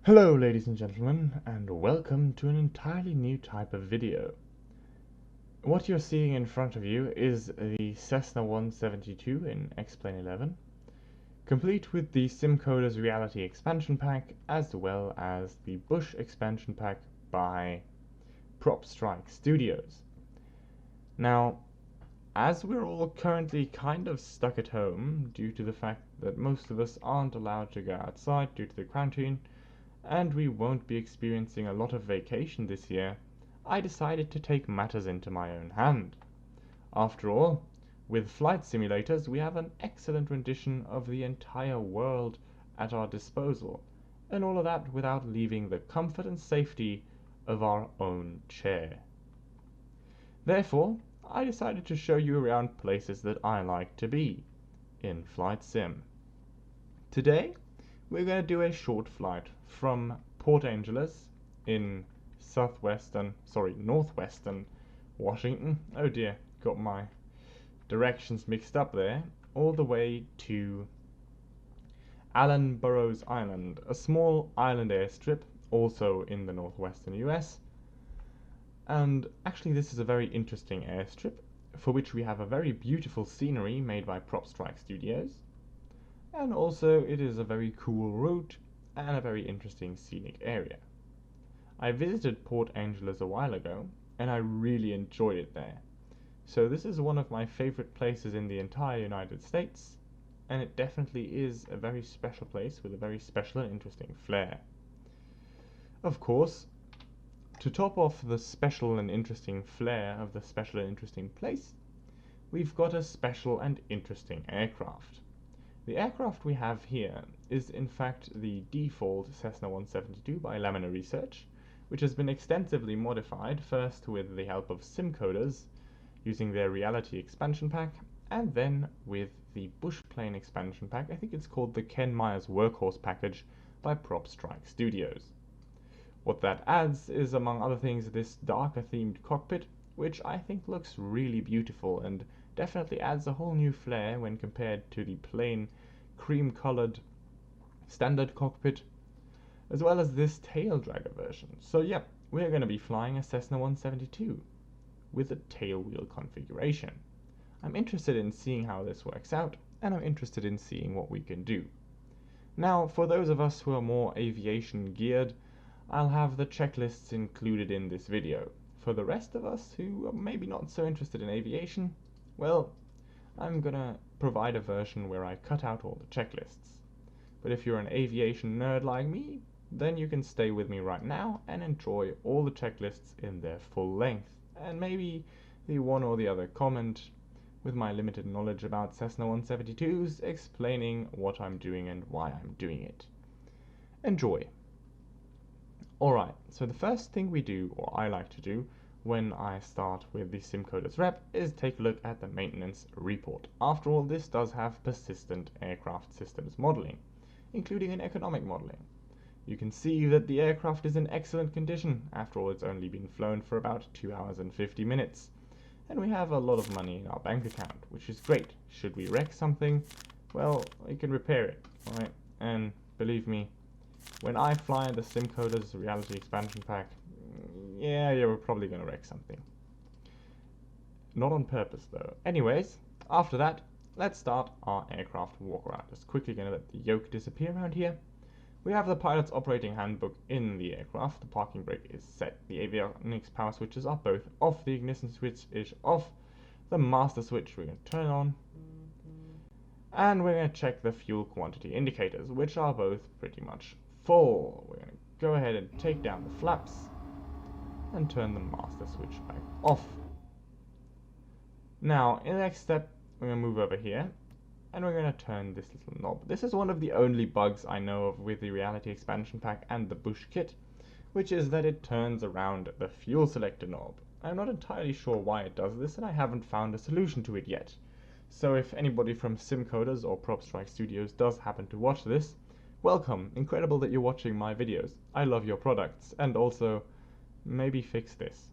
Hello ladies and gentlemen, and welcome to an entirely new type of video. What you're seeing in front of you is the Cessna 172 in X-Plane 11, complete with the SimCoder's Reality Expansion Pack, as well as the Bush Expansion Pack by Prop Strike Studios. Now, as we're all currently kind of stuck at home due to the fact that most of us aren't allowed to go outside due to the quarantine, and we won't be experiencing a lot of vacation this year, I decided to take matters into my own hand. After all, with flight simulators we have an excellent rendition of the entire world at our disposal, and all of that without leaving the comfort and safety of our own chair. Therefore, I decided to show you around places that I like to be in flight sim. Today, we're going to do a short flight from Port Angeles in northwestern Washington. Oh dear, got my directions mixed up there. All the way to Allan Burroughs Island, a small island airstrip, also in the northwestern US. And actually this is a very interesting airstrip, for which we have a very beautiful scenery made by Prop Strike Studios. And also it is a very cool route and a very interesting scenic area. I visited Port Angeles a while ago and I really enjoyed it there. So this is one of my favorite places in the entire United States, and it definitely is a very special place with a very special and interesting flair. Of course, to top off the special and interesting flair of the special and interesting place, we've got a special and interesting aircraft. The aircraft we have here is in fact the default Cessna 172 by Laminar Research, which has been extensively modified, first with the help of SimCoders using their Reality Expansion Pack, and then with the Bush Plane Expansion Pack. I think it's called the Ken Myers Workhorse Package by Prop Strike Studios. What that adds is, among other things, this darker themed cockpit, which I think looks really beautiful and definitely adds a whole new flair when compared to the plain cream-colored standard cockpit, as well as this tail dragger version. So yeah, we're going to be flying a Cessna 172 with a tail wheel configuration. I'm interested in seeing how this works out, and I'm interested in seeing what we can do. Now, for those of us who are more aviation geared, I'll have the checklists included in this video. For the rest of us who are maybe not so interested in aviation, well, I'm gonna provide a version where I cut out all the checklists. But if you're an aviation nerd like me, then you can stay with me right now and enjoy all the checklists in their full length, and maybe the one or the other comment with my limited knowledge about Cessna 172s explaining what I'm doing and why I'm doing it. Enjoy! Alright, so the first thing we do, or I like to do, when I start with the SimCoders rep is take a look at the maintenance report. After all, this does have persistent aircraft systems modeling, including an economic modeling. You can see that the aircraft is in excellent condition. After all, it's only been flown for about 2 hours and 50 minutes. And we have a lot of money in our bank account, which is great. Should we wreck something, well, we can repair it, right? And believe me, when I fly the SimCoders Reality Expansion Pack, yeah, we're probably going to wreck something. Not on purpose, though. Anyways, after that, let's start our aircraft walk around. Just quickly going to let the yoke disappear around here. We have the pilot's operating handbook in the aircraft. The parking brake is set. The avionics power switches are both off. The ignition switch is off. The master switch we're going to turn on. And we're going to check the fuel quantity indicators, which are both pretty much full. We're going to go ahead and take down the flaps and turn the master switch back off. Now, in the next step, we're going to move over here, and we're going to turn this little knob. This is one of the only bugs I know of with the Reality Expansion Pack and the Bush kit, which is that it turns around the fuel selector knob. I'm not entirely sure why it does this, and I haven't found a solution to it yet. So if anybody from SimCoders or Prop Strike Studios does happen to watch this, welcome! Incredible that you're watching my videos. I love your products, and also, maybe fix this.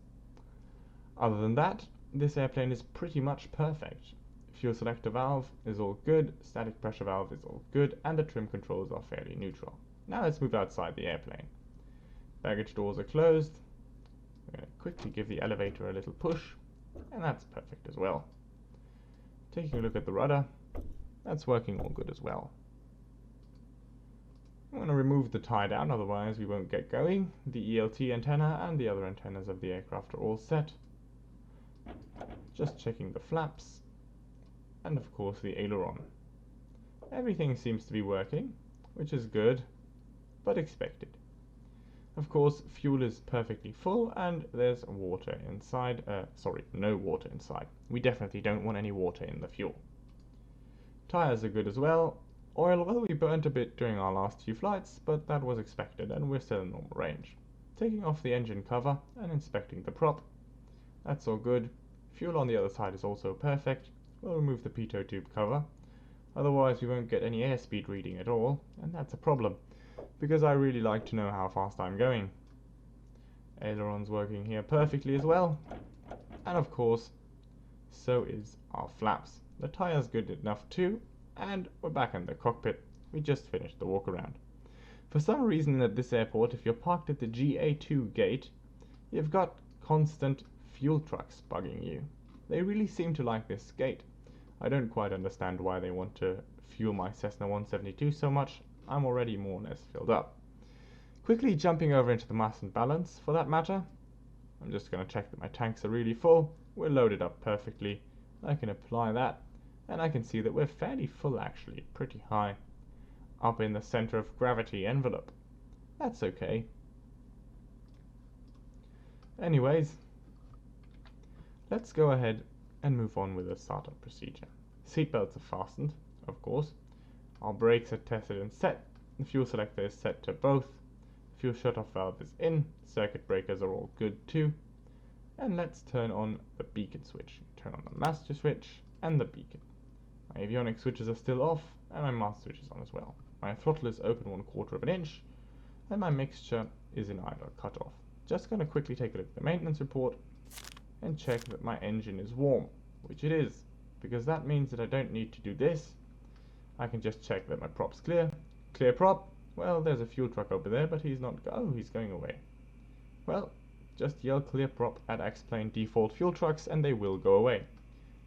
Other than that, this airplane is pretty much perfect. Fuel selector valve is all good, static pressure valve is all good, and the trim controls are fairly neutral. Now let's move outside the airplane. Baggage doors are closed. We're going to quickly give the elevator a little push, and that's perfect as well. Taking a look at the rudder, that's working all good as well. I'm going to remove the tie down, otherwise we won't get going. The ELT antenna and the other antennas of the aircraft are all set. Just checking the flaps, and of course the aileron. Everything seems to be working, which is good, but expected. Of course, fuel is perfectly full, and there's water inside. No water inside. We definitely don't want any water in the fuel. Tires are good as well. Oil, well, we burnt a bit during our last few flights, but that was expected, and we're still in normal range. Taking off the engine cover and inspecting the prop. That's all good. Fuel on the other side is also perfect. We'll remove the pitot tube cover. Otherwise, we won't get any airspeed reading at all, and that's a problem, because I really like to know how fast I'm going. Aileron's working here perfectly as well. And of course, so is our flaps. The tire's good enough too, and we're back in the cockpit. We just finished the walk around. For some reason at this airport, if you're parked at the GA2 gate, you've got constant fuel trucks bugging you. They really seem to like this gate. I don't quite understand why they want to fuel my Cessna 172 so much. I'm already more or less filled up. Quickly jumping over into the mass and balance, for that matter. I'm just going to check that my tanks are really full. We're loaded up perfectly. I can apply that, and I can see that we're fairly full actually, pretty high. Up in the center of gravity envelope. That's okay. Anyways, let's go ahead and move on with the startup procedure. Seatbelts are fastened, of course. Our brakes are tested and set. The fuel selector is set to both. Fuel shutoff valve is in. Circuit breakers are all good too. And let's turn on the beacon switch. Turn on the master switch and the beacon. My avionics switches are still off, and my master switch is on as well. My throttle is open 1/4 of an inch, and my mixture is in idle cutoff. Just going to quickly take a look at the maintenance report and check that my engine is warm, which it is, because that means that I don't need to do this. I can just check that my prop's clear. Clear prop. Well, there's a fuel truck over there, but he's not. Oh, he's going away. Well, just yell clear prop at X-Plane default fuel trucks, and they will go away.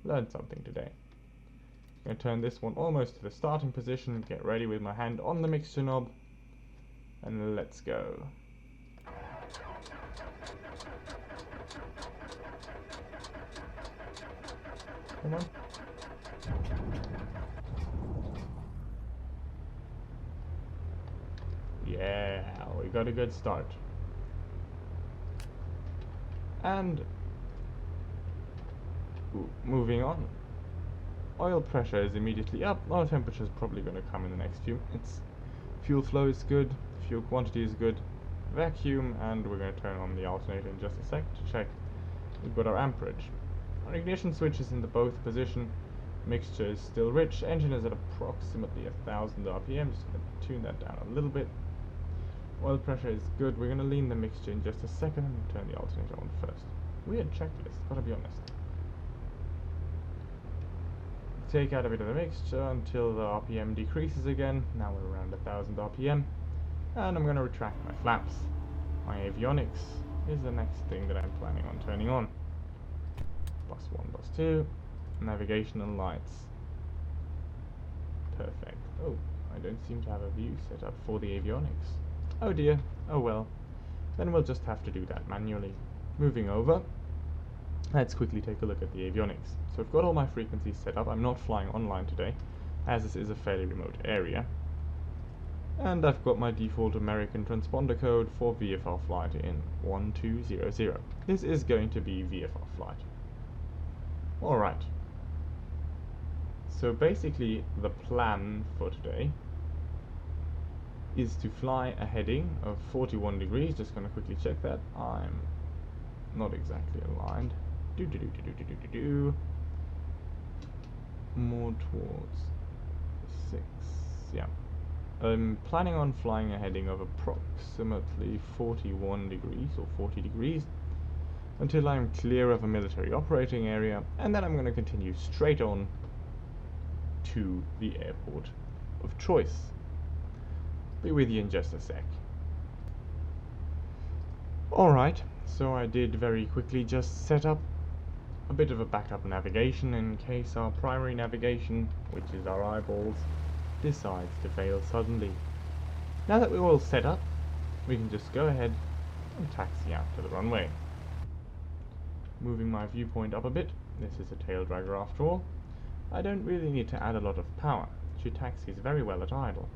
Learned something today. I'm going to turn this one almost to the starting position, get ready with my hand on the mixture knob, and let's go. Come on. Yeah, we got a good start. And moving on. Oil pressure is immediately up. Oil temperature is probably going to come in the next few minutes. Fuel flow is good. Fuel quantity is good. Vacuum, and we're going to turn on the alternator in just a sec to check we've got our amperage. Our ignition switch is in the both position. Mixture is still rich. Engine is at approximately 1000 RPM. Just going to tune that down a little bit. Oil pressure is good. We're going to lean the mixture in just a second and turn the alternator on first. Weird checklist, gotta be honest. Take out a bit of the mixture until the RPM decreases again. Now we're around 1000 RPM. And I'm going to retract my flaps. My avionics is the next thing that I'm planning on turning on. Bus 1, bus 2. Navigational lights. Perfect. Oh, I don't seem to have a view set up for the avionics. Oh dear. Oh well. Then we'll just have to do that manually. Moving over. Let's quickly take a look at the avionics. So I've got all my frequencies set up. I'm not flying online today, as this is a fairly remote area. And I've got my default American transponder code for VFR flight in 1200. This is going to be VFR flight. Alright. So basically the plan for today is to fly a heading of 41 degrees. Just going to quickly check that. I'm not exactly aligned. More towards 6. Yeah. I'm planning on flying a heading of approximately 41 degrees or 40 degrees until I'm clear of a military operating area, and then I'm going to continue straight on to the airport of choice. Be with you in just a sec. Alright, so I did very quickly just set up a bit of a backup navigation in case our primary navigation, which is our eyeballs, decides to fail suddenly. Now that we're all set up, we can just go ahead and taxi out to the runway. Moving my viewpoint up a bit, this is a tail dragger after all. I don't really need to add a lot of power. She taxis very well at idle.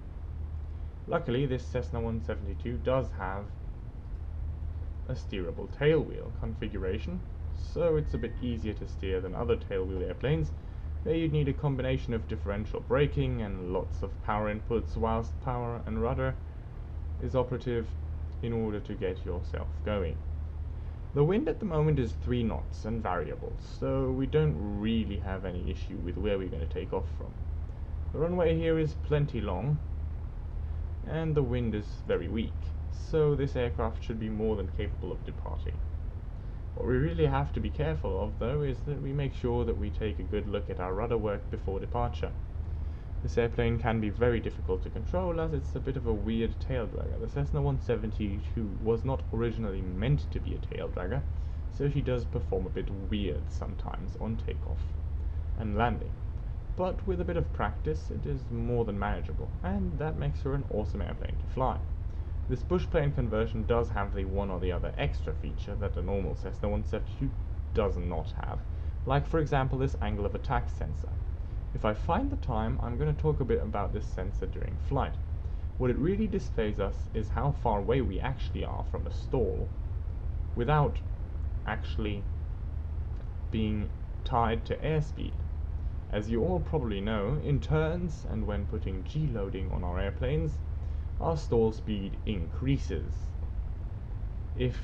Luckily, this Cessna 172 does have a steerable tailwheel configuration, so it's a bit easier to steer than other tailwheel airplanes, where you'd need a combination of differential braking and lots of power inputs, whilst power and rudder is operative in order to get yourself going. The wind at the moment is 3 knots and variable, so we don't really have any issue with where we're going to take off from. The runway here is plenty long, and the wind is very weak, so this aircraft should be more than capable of departing. What we really have to be careful of, though, is that we make sure that we take a good look at our rudder work before departure. This airplane can be very difficult to control, as it's a bit of a weird tail dragger. The Cessna 172 was not originally meant to be a tail dragger, so she does perform a bit weird sometimes on takeoff and landing. But with a bit of practice, it is more than manageable, and that makes her an awesome airplane to fly. This bushplane conversion does have the one or the other extra feature that a normal Cessna 172 does not have, like for example this angle of attack sensor. If I find the time, I'm going to talk a bit about this sensor during flight. What it really displays us is how far away we actually are from a stall without actually being tied to airspeed. As you all probably know, in turns and when putting G-loading on our airplanes, our stall speed increases. If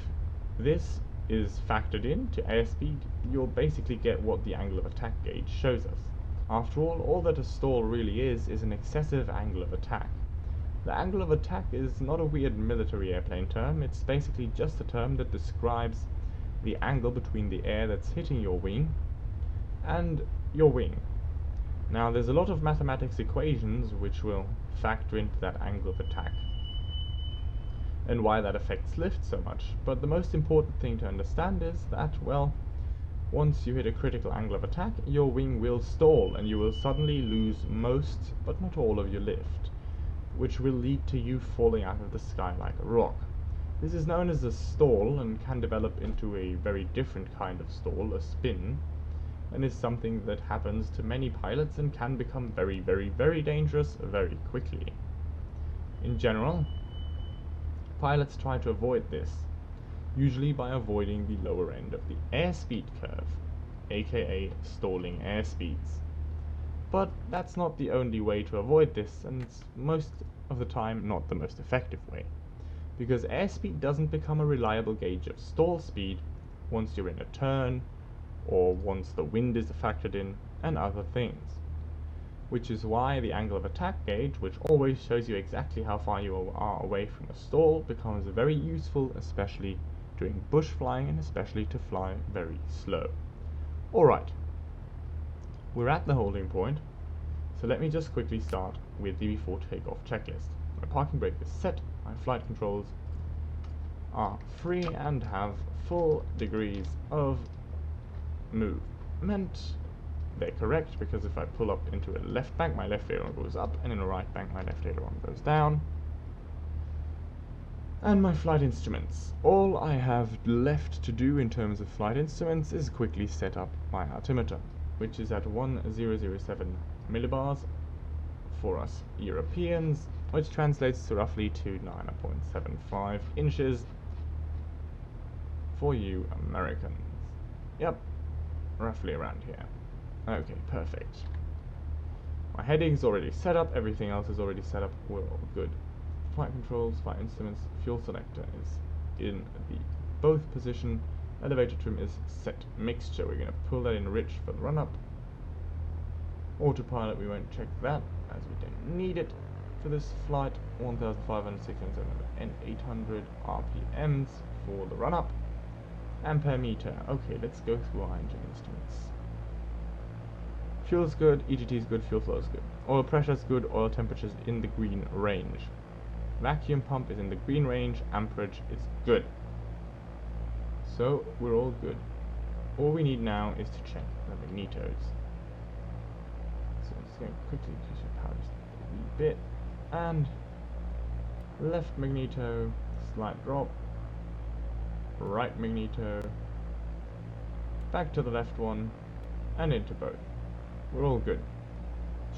this is factored in to airspeed, you'll basically get what the angle of attack gauge shows us. After all that a stall really is an excessive angle of attack. The angle of attack is not a weird military airplane term, it's basically just a term that describes the angle between the air that's hitting your wing and your wing. Now, there's a lot of mathematics equations which will factor into that angle of attack and why that affects lift so much, but the most important thing to understand is that, well, once you hit a critical angle of attack, your wing will stall and you will suddenly lose most, but not all of your lift, which will lead to you falling out of the sky like a rock. This is known as a stall and can develop into a very different kind of stall, a spin, and is something that happens to many pilots and can become very, very, very dangerous very quickly. In general, pilots try to avoid this, usually by avoiding the lower end of the airspeed curve, aka stalling airspeeds. But that's not the only way to avoid this, and it's most of the time not the most effective way, because airspeed doesn't become a reliable gauge of stall speed once you're in a turn, or once the wind is factored in, and other things. Which is why the angle of attack gauge, which always shows you exactly how far you are away from a stall, becomes very useful, especially during bush flying and especially to fly very slow. Alright, we're at the holding point, so let me just quickly start with the before takeoff checklist. My parking brake is set, my flight controls are free and have full degrees of movement. They're correct because if I pull up into a left bank, my left aileron goes up, and in a right bank, my left aileron goes down. And my flight instruments. All I have left to do in terms of flight instruments is quickly set up my altimeter, which is at 1007 millibars for us Europeans, which translates to roughly to 9.75 inches for you Americans. Yep, roughly around here. Okay, perfect. My heading's already set up, everything else is already set up, we're all good. Flight controls, flight instruments, fuel selector is in the both position, elevator trim is set mixture, we're going to pull that in rich for the run-up. Autopilot, we won't check that, as we don't need it for this flight. 1,500, 600, 700, and 800 RPMs for the run-up. Ampere meter, okay, let's go through our engine instruments. Fuel's good, EGT is good, fuel flow is good. Oil pressure's good, oil temperature's in the green range. Vacuum pump is in the green range, amperage is good. So we're all good. All we need now is to check the magnetos. So I'm just going to quickly increase your power just a wee bit. And left magneto, slight drop. Right magneto, back to the left one, and into both. We're all good.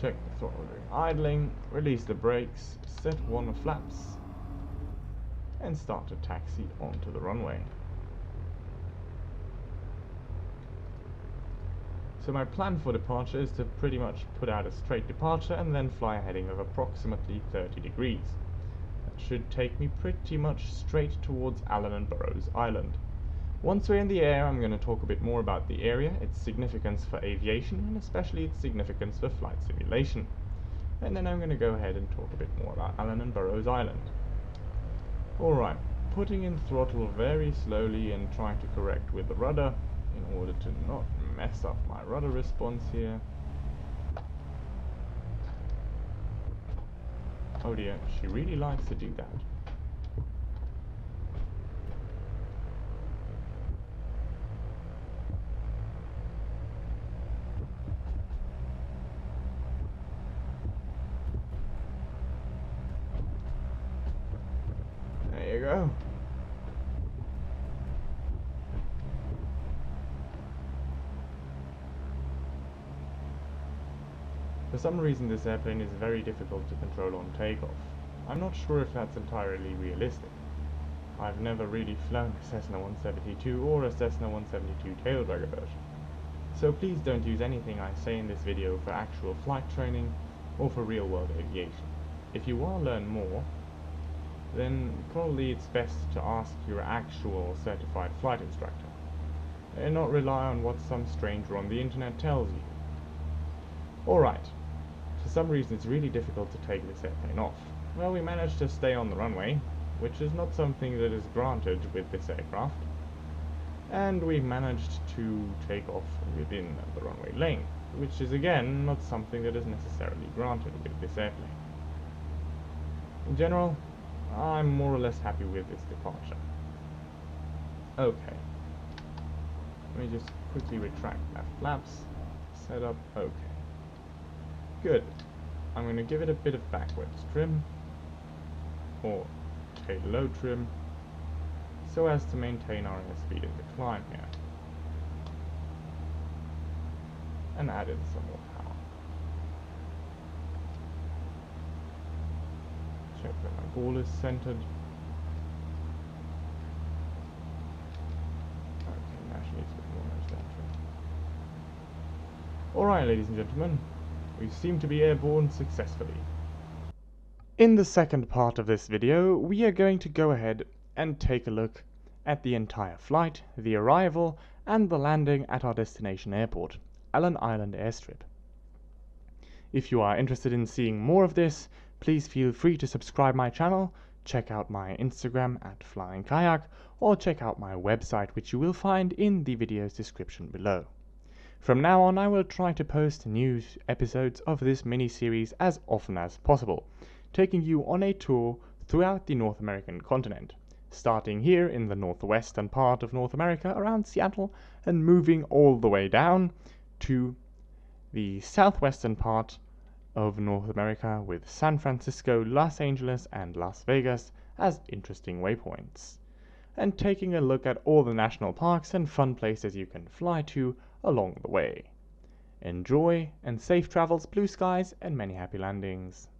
Check the throttle during idling, release the brakes, set one of flaps, and start to taxi onto the runway. So my plan for departure is to pretty much put out a straight departure and then fly a heading of approximately 30 degrees. That should take me pretty much straight towards Allan and Burroughs Island. Once we're in the air, I'm going to talk a bit more about the area, its significance for aviation, and especially its significance for flight simulation. And then I'm going to go ahead and talk a bit more about Allan and Burroughs Island. Alright, putting in throttle very slowly and trying to correct with the rudder in order to not mess up my rudder response here. Oh dear, she really likes to do that. There you go. For some reason this airplane is very difficult to control on takeoff. I'm not sure if that's entirely realistic. I've never really flown a Cessna 172 or a Cessna 172 taildragger version. So please don't use anything I say in this video for actual flight training or for real-world aviation. If you want to learn more, then probably it's best to ask your actual certified flight instructor, and not rely on what some stranger on the internet tells you. Alright, for some reason it's really difficult to take this airplane off. Well, we managed to stay on the runway, which is not something that is granted with this aircraft, and we managed to take off within the runway lane, which is again not something that is necessarily granted with this airplane. In general, I'm more or less happy with this departure. Okay, let me just quickly retract left flaps, set up, okay. Good. I'm going to give it a bit of backwards trim, or tail low trim, so as to maintain our airspeed in the climb here. And add in some more power. Check that my ball is centered. Okay, now she needs a bit more nose down trim. Alright, ladies and gentlemen, we seem to be airborne successfully. In the second part of this video, we are going to go ahead and take a look at the entire flight, the arrival, and the landing at our destination airport, Allan Island Airstrip. If you are interested in seeing more of this, please feel free to subscribe my channel, check out my Instagram at Flying Kayak, or check out my website, which you will find in the video's description below. From now on, I will try to post new episodes of this mini-series as often as possible, taking you on a tour throughout the North American continent, starting here in the northwestern part of North America around Seattle and moving all the way down to the southwestern part of North America with San Francisco, Los Angeles, and Las Vegas as interesting waypoints, and taking a look at all the national parks and fun places you can fly to along the way. Enjoy and safe travels, blue skies, and many happy landings.